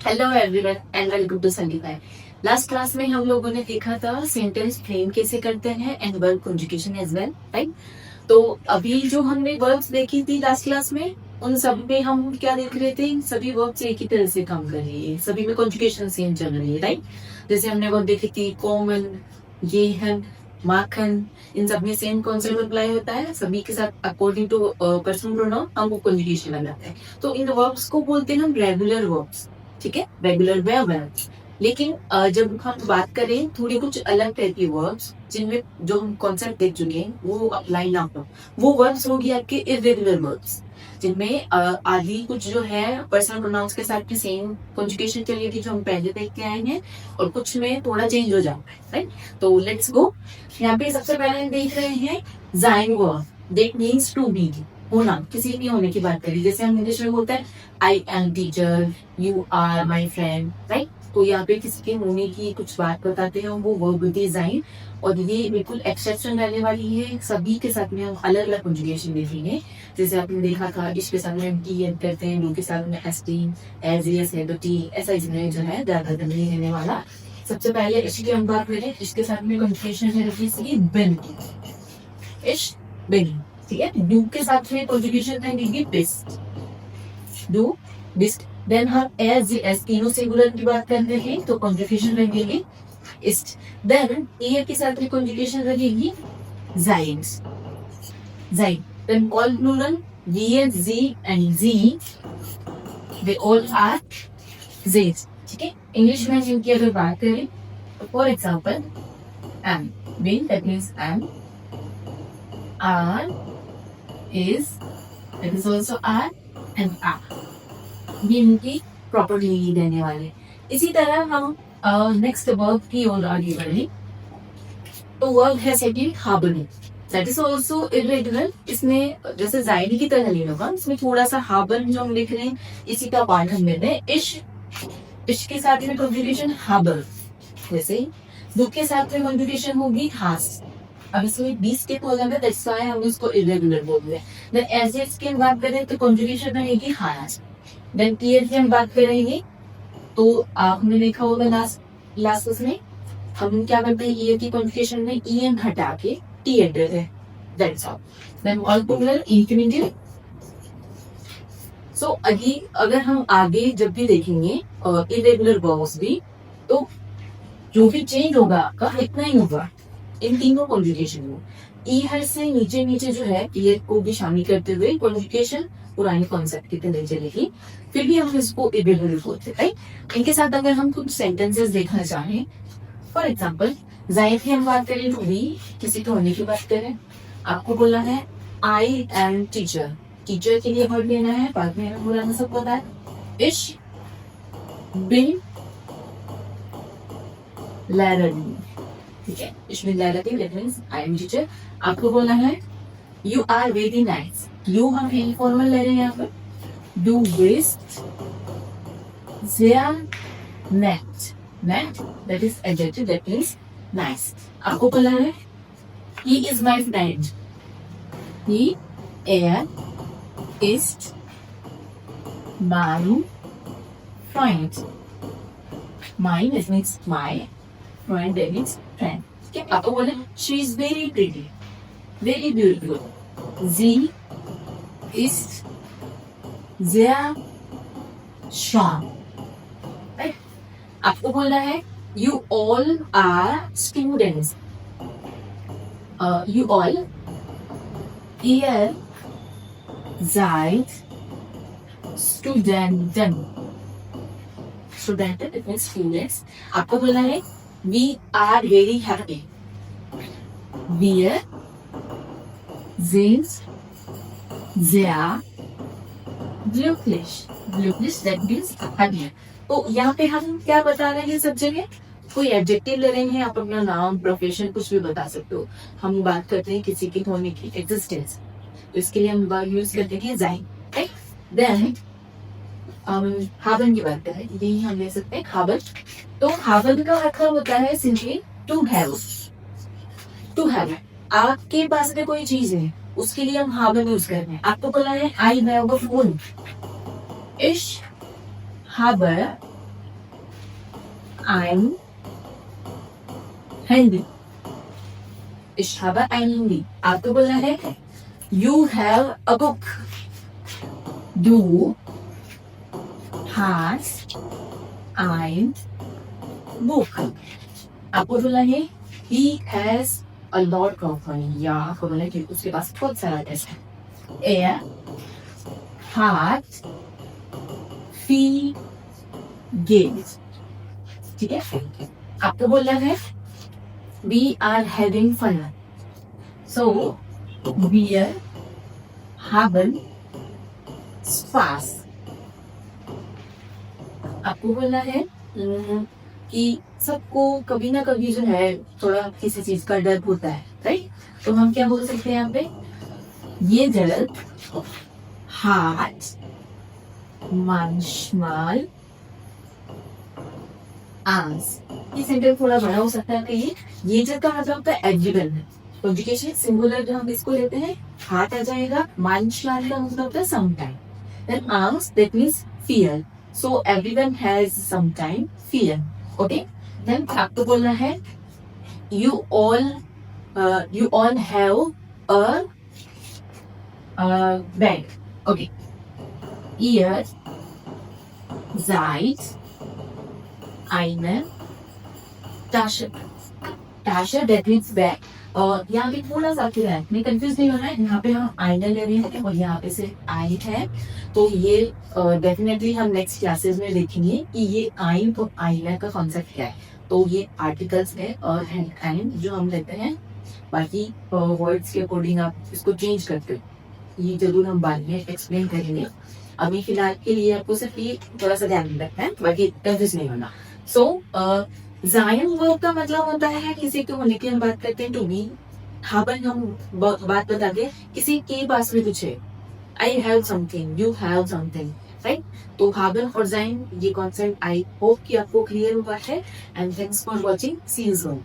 Hello everyone and welcome to संगीताय। Last class में हम लोगों ने देखा था सेंटेंस फ्रेम कैसे करते हैं and verb conjugation as well, right. तो अभी जो हमने वर्ब्स देखी थी लास्ट क्लास में, उन सब में हम क्या देख रहे थे, सभी वर्ब्स एक ही तरह से काम कर रही है, सभी में कंजुगेशन सेम चल रही है, राइट। जैसे हमने वर्ब देखी थी कॉमन, ये है, माखन, इन सब में सेम कॉन्सेप्ट अप्लाई होता है, सभी के साथ अकॉर्डिंग टू पर्सनल प्रोनाउन हम वो कंजुगेशन लगाते हैं। तो इन वर्ब्स को बोलते हैं हम रेगुलर वर्ब्स, ठीक है, रेगुलर वे वर्ब्स। लेकिन जब हम बात करें थोड़ी कुछ अलग टाइप की वर्ब्स जिनमें जो हम कॉन्सेप्ट देख चुके हैं वो अप्लाई ना हो, वो वर्ब्स होगी आपके इरेगुलर वर्ब्स, जिनमें आदि कुछ जो है पर्सनल प्रोनाउंस के साथ भी सेम कंजुगेशन चलेगी जो हम पहले देख के आए हैं, और कुछ में थोड़ा चेंज हो जाता है, राइट। तो लेट्स गो। यहाँ पे सबसे पहले हम देख रहे हैं जाइन verb, that means to be, होना, किसी भी होने की बात करें। जैसे हम इंग्लिश में बोलते हैं I am teacher, you are my friend, right. तो यहाँ पे किसी के होने की कुछ बात बताते हैं, वो वर्ब डिजाइन, और ये बिल्कुल एक्सेप्शन रहने वाली है, सभी के साथ में हम अलग अलग कंजुगेशन देखेंगे। जैसे आपने देखा था इश के साथ में हम टी एड करते हैं, डू के साथ में एस टी, एज एस है तो टी, ऐसा इसमें जो है ज्यादा नहीं रहने वाला। सबसे पहले इश की हम बात करें, इसके साथ में कंजुगेशन है रखी बिन, इश बिन, ठीक है। डू के साथ में कंजुगेशन रहेगी बिस्ट, डू बिस्ट। देन हम एस तीनों सिंगुलर की बात करते हैं तो कंजुगेशन रहेगी इस्ट। देन ईयर के साथ में कंजुगेशन रहेगी जाइन्स, जाइन। Then all plural we and जी एंड जी, दे ऑल आर जेज, ठीक है। इंग्लिश में इनकी अगर बात करें तो फॉर एग्जांपल एम, बीन that means am, are is, that is also are and are, ये इनकी प्रॉपर्टी देने वाले। इसी तरह हम नेक्स्ट वर्ब की ओर आगे बढ़े तो वर्ब है सेकंड हार्बनिंग, दैट इज ऑल्सो इरेगुलर। इसमें जैसे जायदी की तरह नहीं होगा, इसमें थोड़ा सा हार्बन जो हम लिख रहे हैं इसी का पार्ट हम ले रहे हैं। इश, इश के साथ में कंजुगेशन हार्बर, जैसे दु के साथ में कंजुगेशन होगी हास। अब इसमें 20 स्टेप हो जाएगा, दैट्स व्हाई हम इसको इरेगुलर बोल रहे हैं। देन एज एस की हम बात करें तो कंजुगेशन रहेगी हास। देन टीएल की हम बात करेंगे तो आपने देखा होगा लास्ट में हम क्या करते हैं, ईयर की कंजुगेशन में ईएन हटा के टी एड देते हैं, that's all. Then all plural infinitive. So अगर हम आगे जब भी देखेंगे इरेगुलर वर्ब्स भी, तो जो भी चेंज होगा आपका इतना ही होगा इन तीनों कंजुगेशन में। ई हर से नीचे नीचे जो है ईयर को भी शामिल करते हुए कंजुगेशन पुरानी कॉन्सेप्ट की तरह चलेगी, फिर भी हम इसको इरेगुलर बोलते हैं, राइट। इनके साथ अगर हम कुछ सेंटेंसेस देखना चाहें, फॉर एग्जांपल जाहिर की हम बात करें तो भी किसी को होने की बात करें, आपको बोला है आई एम टीचर, टीचर के लिए वर्ड लेना है, बाद में बोलाना सब पता है। इश बिन लर्निंग, ठीक है, इसमें learning that means I am teacher. आपको बोलना है you are very nice, you हम इनफॉर्मल ले रहे हैं यहाँ पर, डू बेस्ट, देयर नेट, नेट that is adjective that means nice. आपको बोलना है he is my friend, he is my friend, माय that means my, friend that means friend, okay। आपको बोले she is very pretty, very beautiful, she is sehr strong, right। आपको बोलना है you all are students, you all ihr seid Studenten, Studenten it means students। आपको बोलना है we are very happy, wir sind sehr glücklich, glücklich that means happy। तो यहाँ पे हम क्या बता रहे हैं, सब जगह कोई एडजेक्टिव ले रहे हैं, आप अपना नाम, प्रोफेशन कुछ भी बता सकते हो। हम बात करते हैं किसी के होने की, एग्जिस्टेंस, तो इसके लिए हम बात यूज करते हैं जाइन, राइट। देन हाबन की बात करें, यही हम ले सकते हैं हाबन। तो हाबन का अर्थ होता है simply to have, to have. आपके पास में कोई चीज है उसके लिए हम हाबन यूज कर रहे हैं। आपको बोला है आई हैव अ फोन, इश habe I'm healthy. Ich habe ein Handy. आपको बोलना है You have a book. Du hast ein Buch. आपको बोलना है He has a lot of money. या आपको बोलना है कि उसके पास बहुत सारा पैसा है. Er hat viel Geld. ठीक है. आपको बोलना है We are having fun. So wir haben Spaß. आपको बोलना है कि सबको कभी ना कभी जो है थोड़ा किसी चीज का डर होता है, राइट? तो हम क्या बोल सकते हैं यहाँ पे? Jeder hat manchmal Angst. ये सेंटेंस थोड़ा बड़ा हो सकता है कि ये जब का मतलब होता है एडजेक्टिव है. कंजुगेशन सिंगुलर जो हम इसको लेते हैं हाथ आ जाएगा. manchmal का मतलब होता है sometime. Then angst that means fear. So everyone has sometime fear. Okay. Then आपको बोलना है you all have a bag. Okay. Ihr seid eine Tasche. Tasche that means bag. और यहाँ पे थोड़ा सा क्या है, मैं कंफ्यूज नहीं होना है. यहाँ पे हम आईना ले रहे हैं और यहाँ पे से आई है. तो ये डेफिनेटली हम नेक्स्ट क्लासेस में देखेंगे कि ये आई और आईना का कॉन्सेप्ट क्या है. तो ये आर्टिकल्स है और एंड जो हम लेते हैं. बाकी वर्ड्स के अकॉर्डिंग आप इसको चेंज करते हो. ये जरूर हम बाद में एक्सप्लेन करेंगे. अभी फिलहाल के लिए आपको सिर्फ ये थोड़ा सा ध्यान रखना है, बाकी कंफ्यूज नहीं होना. सो जायन वर्ब का मतलब होता है किसी के होने की हम बात करते हैं. To be. हाबन हम बात बता दे किसी के पास में कुछ है. I have something, you have something, right? तो हाबन और जाइन ये कॉन्सेप्ट आई होप कि आपको क्लियर हुआ है. And thanks for watching. See you soon.